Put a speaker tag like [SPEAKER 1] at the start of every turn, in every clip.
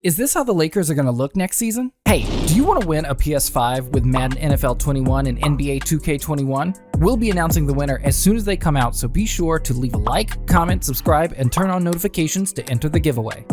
[SPEAKER 1] Is this how the Lakers are going to look next season? Hey, do you want to win a PS5 with Madden NFL 21 and NBA 2K21? We'll be announcing the winner as soon as they come out, so be sure to leave a like, comment, subscribe, and turn on notifications to enter the giveaway.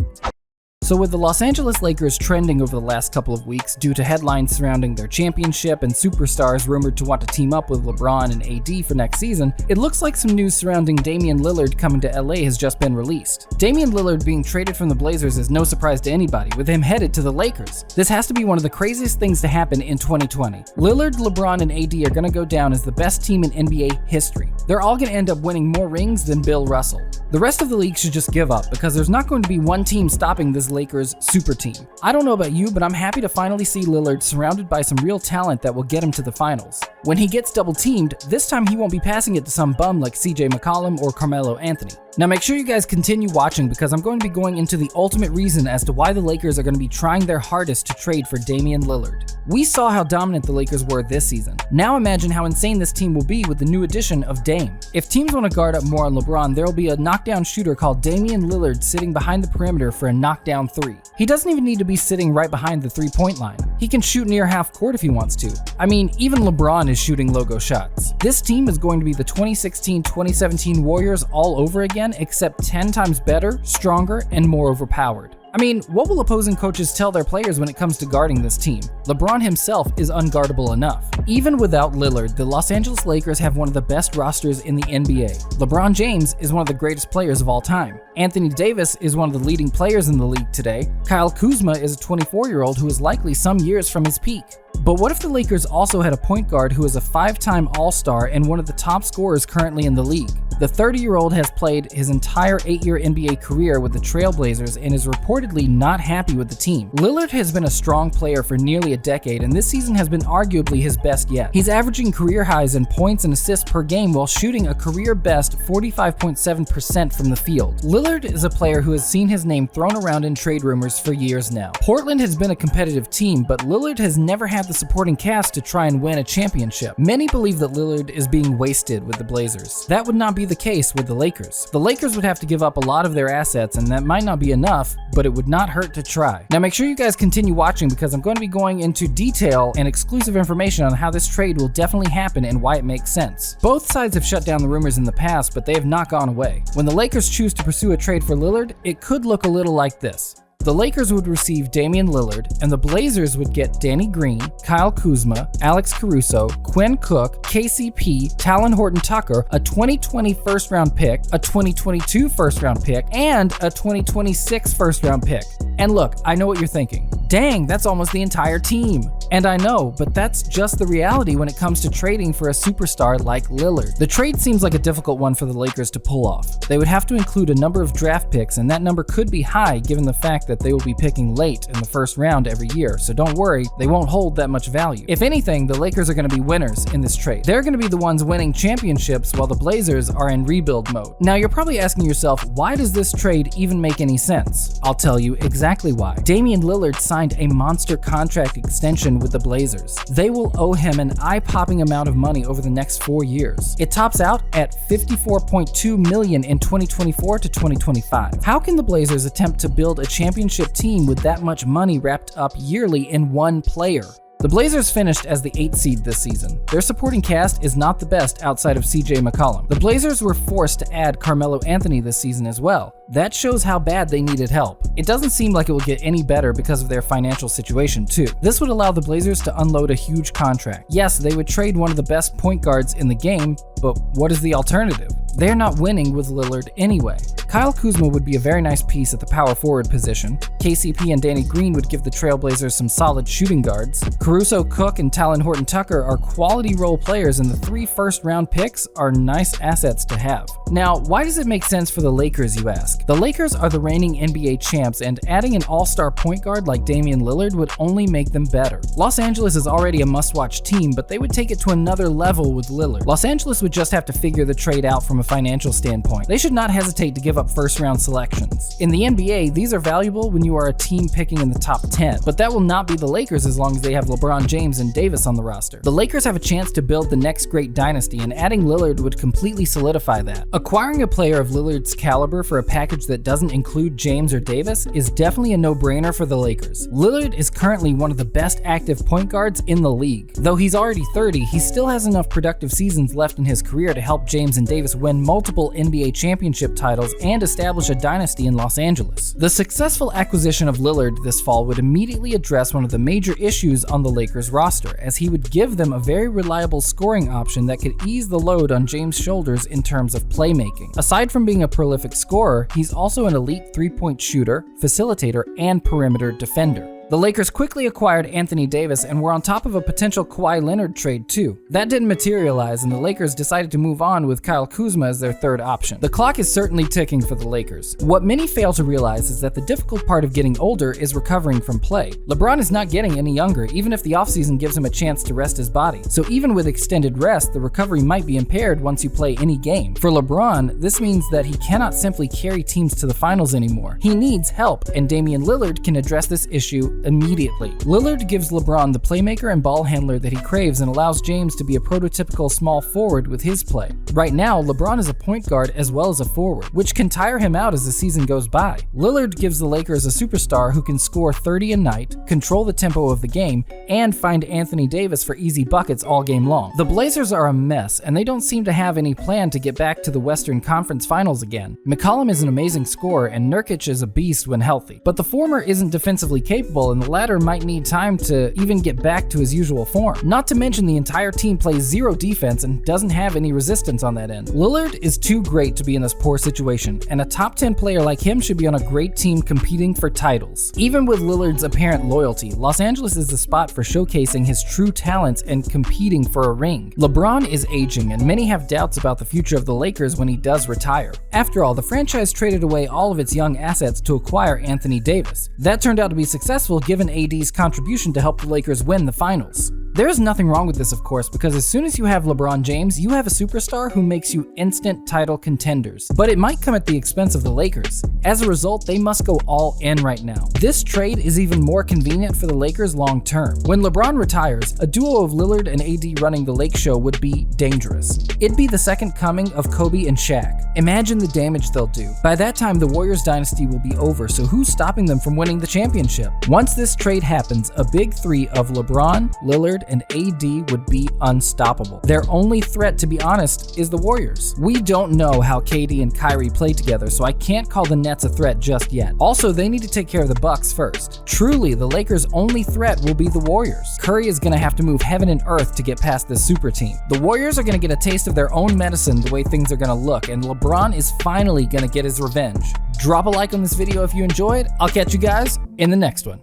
[SPEAKER 1] So with the Los Angeles Lakers trending over the last couple of weeks due to headlines surrounding their championship and superstars rumored to want to team up with LeBron and AD for next season, it looks like some news surrounding Damian Lillard coming to LA has just been released. Damian Lillard being traded from the Blazers is no surprise to anybody, with him headed to the Lakers. This has to be one of the craziest things to happen in 2020. Lillard, LeBron, and AD are going to go down as the best team in NBA history. They're all going to end up winning more rings than Bill Russell. The rest of the league should just give up because there's not going to be one team stopping this Lakers super team. I don't know about you, but I'm happy to finally see Lillard surrounded by some real talent that will get him to the finals. When he gets double teamed, this time he won't be passing it to some bum like CJ McCollum or Carmelo Anthony. Now make sure you guys continue watching because I'm going to be going into the ultimate reason as to why the Lakers are going to be trying their hardest to trade for Damian Lillard. We saw how dominant the Lakers were this season. Now imagine how insane this team will be with the new addition of Dame. If teams want to guard up more on LeBron, there will be a knockdown shooter called Damian Lillard sitting behind the perimeter for a knockdown three. He doesn't even need to be sitting right behind the three-point line. He can shoot near half court if he wants to. I mean, even LeBron is shooting logo shots. This team is going to be the 2016-2017 Warriors all over again, except 10 times better, stronger, and more overpowered. I mean, what will opposing coaches tell their players when it comes to guarding this team? LeBron himself is unguardable enough. Even without Lillard, the Los Angeles Lakers have one of the best rosters in the NBA. LeBron James is one of the greatest players of all time. Anthony Davis is one of the leading players in the league today. Kyle Kuzma is a 24-year-old who is likely some years from his peak. But what if the Lakers also had a point guard who is a 5-time All-Star and one of the top scorers currently in the league? The 30-year-old has played his entire 8-year NBA career with the Trailblazers and is reportedly not happy with the team. Lillard has been a strong player for nearly a decade, and this season has been arguably his best yet. He's averaging career highs in points and assists per game while shooting a career-best 45.7% from the field. Lillard is a player who has seen his name thrown around in trade rumors for years now. Portland has been a competitive team, but Lillard has never had the supporting cast to try and win a championship. Many believe that Lillard is being wasted with the Blazers. That would not be the case with the Lakers. The Lakers would have to give up a lot of their assets, and that might not be enough, but it would not hurt to try. Now make sure you guys continue watching because I'm going to be going into detail and exclusive information on how this trade will definitely happen and why it makes sense. Both sides have shut down the rumors in the past, but they have not gone away. When the Lakers choose to pursue a trade for Lillard, it could look a little like this. The Lakers would receive Damian Lillard, and the Blazers would get Danny Green, Kyle Kuzma, Alex Caruso, Quinn Cook, KCP, Talon Horton-Tucker, a 2020 first-round pick, a 2022 first-round pick, and a 2026 first-round pick. And look, I know what you're thinking. Dang, that's almost the entire team. And I know, but that's just the reality when it comes to trading for a superstar like Lillard. The trade seems like a difficult one for the Lakers to pull off. They would have to include a number of draft picks, and that number could be high given the fact that they will be picking late in the first round every year, so don't worry, they won't hold that much value. If anything, the Lakers are going to be winners in this trade. They're going to be the ones winning championships while the Blazers are in rebuild mode. Now you're probably asking yourself, why does this trade even make any sense? I'll tell you exactly why. Damian Lillard signed a monster contract extension with the Blazers. They will owe him an eye-popping amount of money over the next 4 years. It tops out at $54.2 million in 2024 to 2025. How can the Blazers attempt to build a championship team with that much money wrapped up yearly in one player? The Blazers finished as the 8th seed this season. Their supporting cast is not the best outside of CJ McCollum. The Blazers were forced to add Carmelo Anthony this season as well. That shows how bad they needed help. It doesn't seem like it will get any better because of their financial situation too. This would allow the Blazers to unload a huge contract. Yes, they would trade one of the best point guards in the game, but what is the alternative? They're not winning with Lillard anyway. Kyle Kuzma would be a very nice piece at the power forward position. KCP and Danny Green would give the Trailblazers some solid shooting guards. Caruso, Cook, and Talon Horton-Tucker are quality role players, and the 3 first-round picks are nice assets to have. Now, why does it make sense for the Lakers, you ask? The Lakers are the reigning NBA champs, and adding an all-star point guard like Damian Lillard would only make them better. Los Angeles is already a must-watch team, but they would take it to another level with Lillard. Los Angeles would just have to figure the trade out from a financial standpoint. They should not hesitate to give up first-round selections. In the NBA, these are valuable when you are a team picking in the top 10, but that will not be the Lakers as long as they have LeBron James and Davis on the roster. The Lakers have a chance to build the next great dynasty, and adding Lillard would completely solidify that. Acquiring a player of Lillard's caliber for a package package that doesn't include James or Davis is definitely a no-brainer for the Lakers. Lillard is currently one of the best active point guards in the league. Though he's already 30, he still has enough productive seasons left in his career to help James and Davis win multiple NBA championship titles and establish a dynasty in Los Angeles. The successful acquisition of Lillard this fall would immediately address one of the major issues on the Lakers roster, as he would give them a very reliable scoring option that could ease the load on James' shoulders in terms of playmaking. Aside from being a prolific scorer, he's also an elite three-point shooter, facilitator, and perimeter defender. The Lakers quickly acquired Anthony Davis and were on top of a potential Kawhi Leonard trade too. That didn't materialize, and the Lakers decided to move on with Kyle Kuzma as their third option. The clock is certainly ticking for the Lakers. What many fail to realize is that the difficult part of getting older is recovering from play. LeBron is not getting any younger, even if the offseason gives him a chance to rest his body. So even with extended rest, the recovery might be impaired once you play any game. For LeBron, this means that he cannot simply carry teams to the finals anymore. He needs help, and Damian Lillard can address this issue immediately. Lillard gives LeBron the playmaker and ball handler that he craves and allows James to be a prototypical small forward with his play. Right now, LeBron is a point guard as well as a forward, which can tire him out as the season goes by. Lillard gives the Lakers a superstar who can score 30 a night, control the tempo of the game, and find Anthony Davis for easy buckets all game long. The Blazers are a mess, and they don't seem to have any plan to get back to the Western Conference Finals again. McCollum is an amazing scorer, and Nurkic is a beast when healthy, but the former isn't defensively capable, and the latter might need time to even get back to his usual form. Not to mention the entire team plays zero defense and doesn't have any resistance on that end. Lillard is too great to be in this poor situation, and a top 10 player like him should be on a great team competing for titles. Even with Lillard's apparent loyalty, Los Angeles is the spot for showcasing his true talents and competing for a ring. LeBron is aging, and many have doubts about the future of the Lakers when he does retire. After all, the franchise traded away all of its young assets to acquire Anthony Davis. That turned out to be successful given AD's contribution to help the Lakers win the finals. There is nothing wrong with this, of course, because as soon as you have LeBron James, you have a superstar who makes you instant title contenders. But it might come at the expense of the Lakers. As a result, they must go all in right now. This trade is even more convenient for the Lakers long term. When LeBron retires, a duo of Lillard and AD running the Lake Show would be dangerous. It'd be the second coming of Kobe and Shaq. Imagine the damage they'll do. By that time, the Warriors dynasty will be over, so who's stopping them from winning the championship? Once this trade happens, a big three of LeBron, Lillard, and AD would be unstoppable. Their only threat, to be honest, is the Warriors. We don't know how KD and Kyrie play together, so I can't call the Nets a threat just yet. Also, they need to take care of the Bucks first. Truly, the Lakers' only threat will be the Warriors. Curry is going to have to move heaven and earth to get past this super team. The Warriors are going to get a taste of their own medicine the way things are going to look, and LeBron is finally going to get his revenge. Drop a like on this video if you enjoyed. I'll catch you guys in the next one.